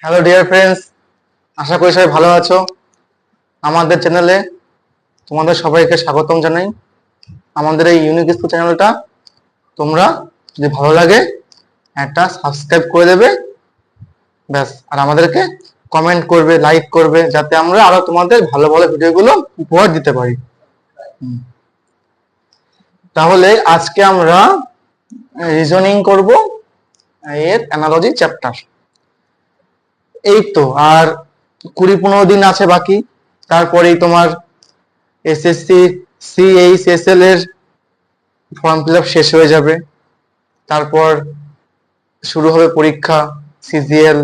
Hello dear friends, আশা করি সবাই ভালো আছো। আমাদের চ্যানেলে তোমাদের সবাইকে স্বাগতম জানাই। আমাদের এই ইউনিক স্কুল চ্যানেলটা তোমরা যদি ভালো লাগে একটা সাবস্ক্রাইব করে দেবে, ব্যাস। আর আমাদেরকে কমেন্ট করবে, লাইক করবে, যাতে আমরা আরো তোমাদের ভালো ভালো ভিডিওগুলো উপহার দিতে পারি। তাহলে আজকে আমরা রিজনিং করব, এর অ্যানালজি চ্যাপ্টার। এই তো আর 20-15 দিন আছে বাকি, তারপরেই তোমার এসএসসি সিএইচএসএল এর ফর্ম ফিল আপ শেষ হয়ে যাবে। তারপর শুরু হবে পরীক্ষা, সিজিএল,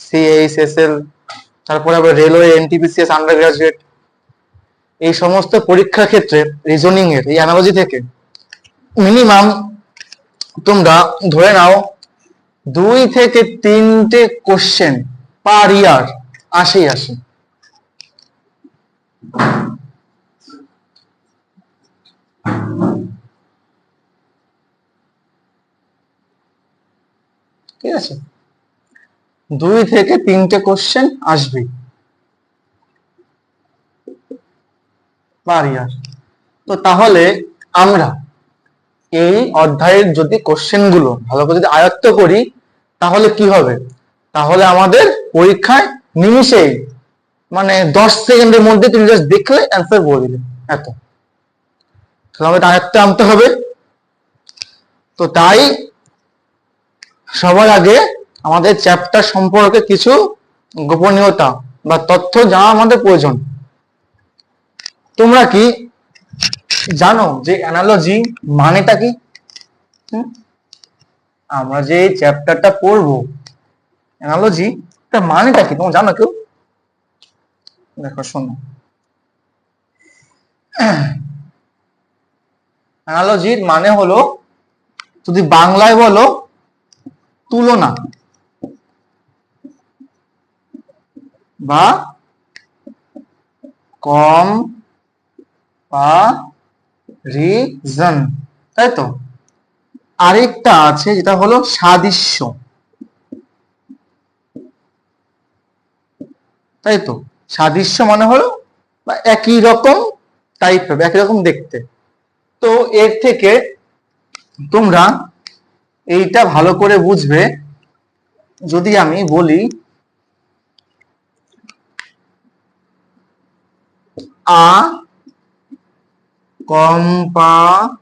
সিএইচএসএল, তারপরে আবার রেলওয়ে, এনটিপিসিএস, আন্ডার গ্রাজুয়েট। এই সমস্ত পরীক্ষার ক্ষেত্রে রিজনিং এর এই অ্যানালজি থেকে মিনিমাম তোমরা ধরে নাও 2 থেকে 3টে কোশ্চেন পার ইয়ার আসে। ঠিক আছে, 2 থেকে 3টে কোশ্চেন আসবে পার ইয়ার। তো তাহলে আমরা এই অধ্যায়ের যদি কোশ্চেন গুলো ভালো করে যদি আয়ত্ত করি, তাহলে কি হবে? তাহলে আমাদের পরীক্ষায় নিমিষেই, মানে 10 সেকেন্ডের মধ্যে তুমি জাস্ট দেখলে অ্যান্সার বলে দিলে, এত। তাহলে আমাদের আয়ত্তে আনতে হবে। তো তাই সবার আগে আমাদের চ্যাপ্টার সম্পর্কে কিছু গোপনীয়তা বা তথ্য জানা আমাদের প্রয়োজন। তোমরা কি জানো যে অ্যানালজি মানেটা কি? আমরা যে চ্যাপ্টারটা পড়বো, অ্যানালজি, এটা মানেটা কি তোমরা জানো কেউ? দেখো শোনো, অ্যানালজির মানে হলো, যদি বাংলায় বলো, তুলনা বা কম্পারিজন, তাই তো। আরেকটা আছে যেটা হলো সাদৃশ্য, তাই তো। সাদৃশ্য মানে হলো বা একই রকম টাইপ হবে, একই রকম দেখতে। তো এর থেকে তোমরা এইটা ভালো করে বুঝবে যদি আমি বলি আ comparison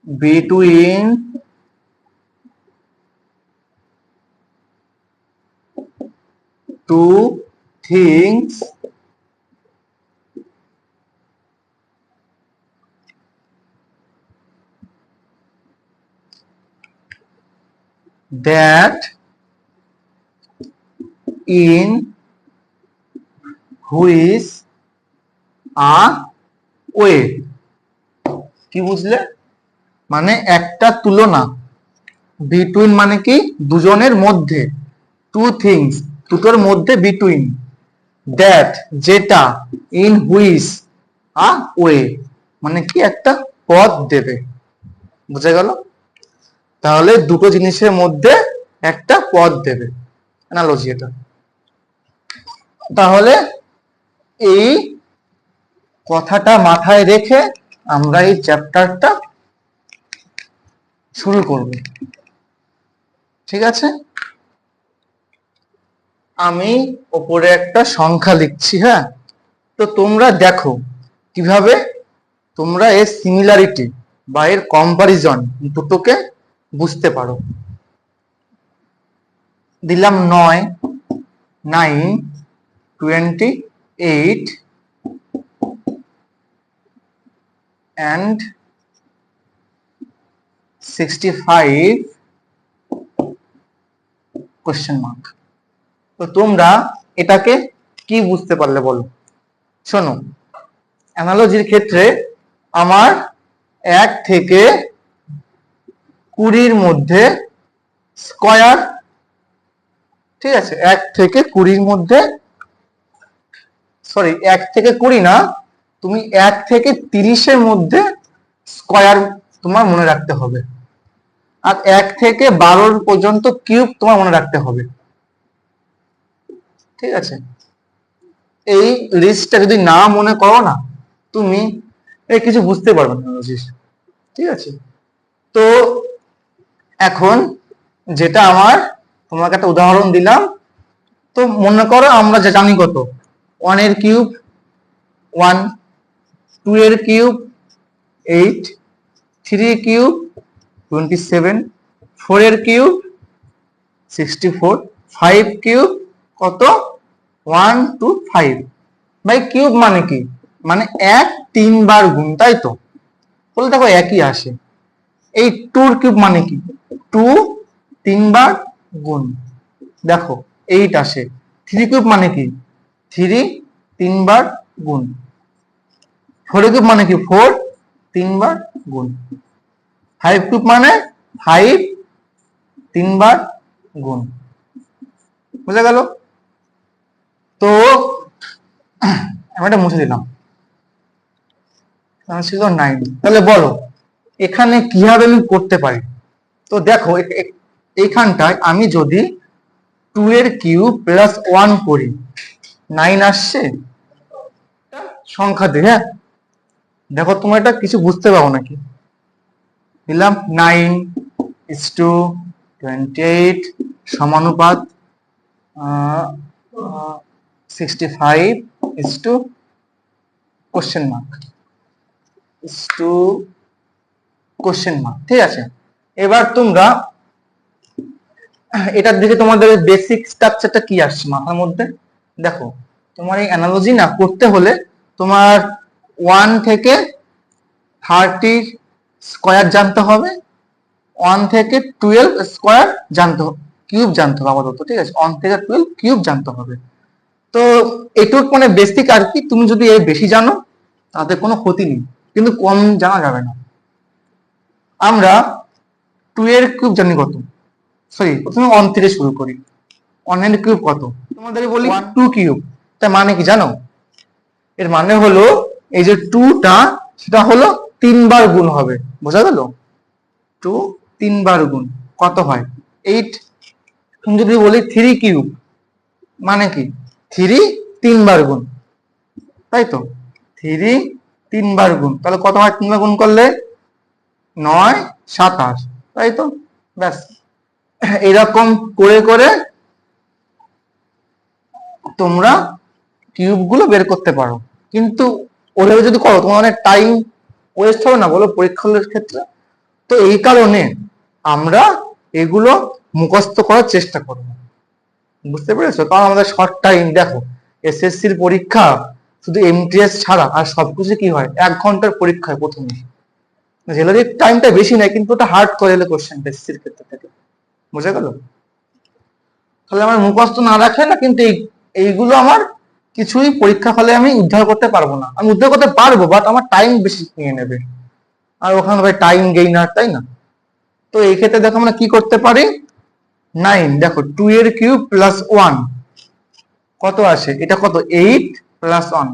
between two things that in which a way, কি বুঝলে? মানে একটা তুলনা, বিটুইন মানে কি দুজনের মধ্যে, টু থিংস দুটোর মধ্যে, বিটুইন, দ্যাট যেটা, ইন হুইচ আ ওয়ে মানে কি একটা পথ দেবে। বুঝা গেল? তাহলে দুটো জিনিসের মধ্যে একটা পথ দেবে, অ্যানালজি এটা। তাহলে এই কথাটা মাথায় রেখে আমরা এই চ্যাপ্টারটা শুরু করব, ঠিক আছে? আমি উপরে একটা সংখ্যা লিখছি, হ্যাঁ? তো তোমরা দেখো কিভাবে তোমরা এর সিমিলারিটি বা এর কম্পারিজন দুটোকে বুঝতে পারো। দিলাম 9, 9, 28 and 65 কোশ্চেন মার্ক। তো তোমরা এটাকে কি বুঝতে পারলে বলো? শোনো, অ্যানালজির ক্ষেত্রে আমার 1 থেকে 20-র মধ্যে স্কয়ার, ঠিক আছে, 1 থেকে 20-র মধ্যে, সরি 1 থেকে 20 না, তুমি 1 থেকে 30-এর মধ্যে স্কয়ার তোমার মনে রাখতে হবে। আর 1 থেকে 12 পর্যন্ত কিউব তোমার মনে রাখতে হবে। ঠিক আছে, এই লিস্টটা যদি না মনে করো না তুমি এই কিছু বুঝতে পারবে না। ঠিক আছে, তো এখন যেটা আমার তোমাকে একটা উদাহরণ দিলাম, তো মনে করো আমরা যে জানি কত 1 এর কিউব 1, 2 এর কিউব 8, 3 এর কিউব 27, 4 এর কিউব 64, 5 কিউব কত 1 2 5। ভাই কিউব মানে কি, মানে 1 3 বার গুণ, তাই তো? বলে দেখো একই আসে। এই 2 এর কিউব মানে কি, 2 3 বার গুণ, দেখো 8 আসে। 3 কিউব মানে কি, 3 3 বার গুণ। 4 কিউব মানে কি, 4 3 বার গুণ। 5 কিউব মানে 5 3 বার গুণ। বুঝা গেল? তো আমি এটা মুছে দিলাম, ছিল 9। তাহলে বলো এখানে কিভাবে আমি করতে পারি? তো দেখো এইখানটায় আমি যদি 2 এর কিউব প্লাস 1 করি 9 আসছে সংখ্যা দিয়ে। হ্যাঁ দেখো তোমার এটা কিছু বুঝতে পারো নাকি? দিলাম 9:28 সমানুপাত 65 কোশ্চেন মার্ক কোশ্চেন মার্ক। ঠিক আছে, এবার তোমরা এটার দিকে তোমাদের বেসিক স্ট্রাকচারটা কি আসছে মাথার মধ্যে? দেখো তোমার এই অ্যানালজি না করতে হলে তোমার 1 থেকে 30 স্কয়ার জানতে হবে, 1 থেকে 12 স্কয়ার জানতে হবে, কিউব জানতে হবে আপাতত। ঠিক আছে, 1 থেকে 12 কিউব জানতে হবে। তো এটুক মানে বেসিক আর কি। তুমি যদি এর বেশি জানো তাতে কোনো ক্ষতি নেই, কিন্তু কম জানা যাবে না। আমরা 2 এর কিউব জানি কত, সরি প্রথমে 1 থেকে শুরু করি। 1 এর কিউব কত, তোমাদের বলি 2 কিউব। তার মানে কি জানো? এর মানে হলো এই যে 2টা সেটা হলো 3 বার গুণ হবে। বোঝা গেল? 2 3 বার গুণ কত হয় 8। তুমি যদি বলি 3 কিউব মানে কি 3 3 বার গুণ, তাই তো? 3 3 বার গুণ, তাহলে কত হয় 3 বার গুণ করলে 9 27, তাই তো? ব্যাস, এরকম করে করে তোমরা কিউব গুলো বের করতে পারো। কিন্তু ওভাবে যদি করো তোমার অনেক টাইম ওয়েস্ট হবে না বলো পরীক্ষার ক্ষেত্রে? তো এই কারণে আমরা এগুলো মুখস্থ করার চেষ্টা করব। বুঝতে পেরেছো? কারণ আমাদের শর্ট টাইম, দেখো এসএসসির পরীক্ষা শুধু এমটিএস ছাড়া আর সবকিছু কি হয় 1 ঘন্টার পরীক্ষা প্রথমে। জেলারির টাইমটা বেশি নেয় কিন্তু ওটা হার্ড করে এলে কোশ্চেনটা এসএসসির ক্ষেত্রে থাকে। বুঝা গেল? তাহলে আমার মুখস্থ না রাখলে না কিন্তু এইগুলো আমার কিছুই পরীক্ষা হলে আমি উদ্ধার করতে পারবো না। আমি উদ্ধার করতে পারবো বাট আমার টাইম বেশি নিয়ে নেবে, আর ওখানে ভাই টাইম গেইনার, তাই না? তো এই ক্ষেত্রে দেখো আমরা কি করতে পারি, 9 দেখো 2 এর কিউব প্লাস 1 কত আসে, এটা কত 8 প্লাস 1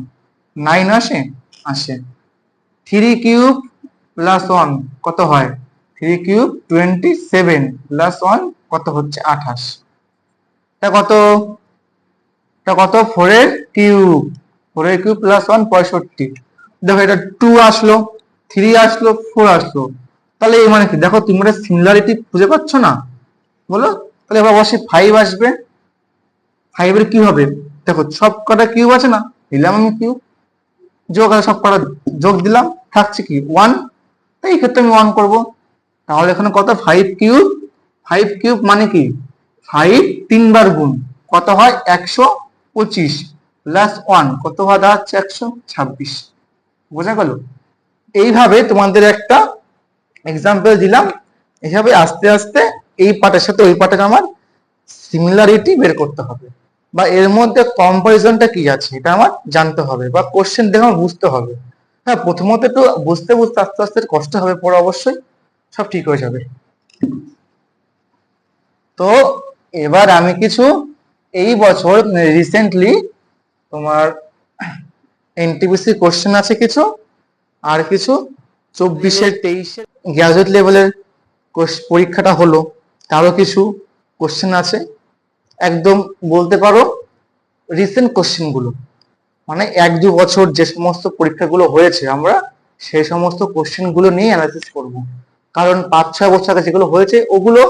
9 আসে আসে। 3 কিউব প্লাস 1 কত হয় 3 কিউব 27 প্লাস 1 কত হচ্ছে 28। এটা কত, এটা কত 4 এর কিউব, 4 এর কিউব প্লাস 1 65। দেখো এটা 2 আসলো, 3 আসলো, 4 আসলো। তাহলে এই মানে কি, দেখো তোমরা সিমিলারিটি খুঁজে পাচ্ছ না বলো? তাহলে এবার অবশ্যই 5 আসবে। 5 এর কি হবে, দেখো সব কটা কিউব আছে না, দিলাম আমি কিউব, যোগ আছে সব কটা যোগ দিলাম, থাকছে কি 1। তাই এই ক্ষেত্রে আমি 1 করব। তাহলে এখানে কত 5 কিউব, 5 কিউব মানে কি 5 3 বার গুণ কত হয় 125 প্লাস 1 কত হয় দাঁড়াচ্ছে 126। বোঝা গেল? এইভাবে তোমাদের একটা এক্সাম্পল দিলাম। এইভাবে আস্তে আস্তে এই পার্টের সাথে ওই পার্টের আমার সিমিলারিটি বের করতে হবে, বা এর মধ্যে কম্পারিজনটা কি আছে এটা আমার জানতে হবে, বা কোশ্চেন দেখে আমার বুঝতে হবে। হ্যাঁ প্রথমত একটু বুঝতে বুঝতে আস্তে আস্তে কষ্ট হবে, পরে অবশ্যই সব ঠিক হয়ে যাবে। তো এবার আমি কিছু এই বছর রিসেন্টলি তোমার এনটিপিসি কোশ্চেন আছে কিছু, আর কিছু 24-এর 23-এর গ্র্যাজুয়েট লেভেলের পরীক্ষাটা হলো, তারও কিছু কোশ্চেন আছে, একদম বলতে পারো রিসেন্ট কোশ্চেন গুলো, মানে 1-2 বছর যে সমস্ত পরীক্ষাগুলো হয়েছে আমরা সেই সমস্ত কোশ্চেন গুলো নিয়ে অ্যানালাইসিস করব। কারণ 5-6 বছর আগে যেগুলো হয়েছে ওগুলো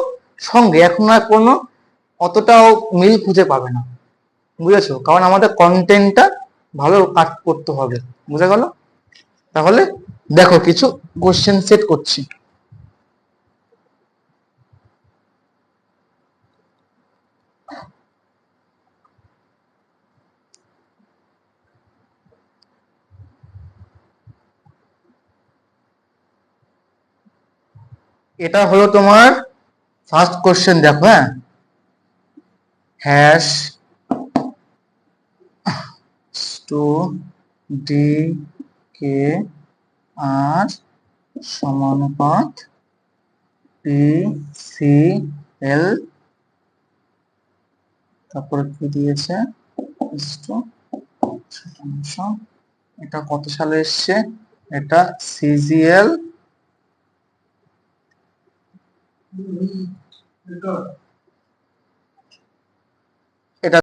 সঙ্গে এখন আর কোনো অতটাও মিল খুঁজে পাবে না, বুঝেছো? কারণ আমাদের কন্টেন্টটা ভালো কাট করতে হবে, বুঝে গেল? তাহলে দেখো কিছু কোশ্চেন সেট করছি। এটা হলো তোমার ফার্স্ট কোশ্চেন, দেখো। হ্যাঁ, হ্যাশ টু ডি কে আর সমানুপাত পি সি এল, তারপরে কি দিয়েছে, এটা কত সালে এসছে, এটা সিজিএল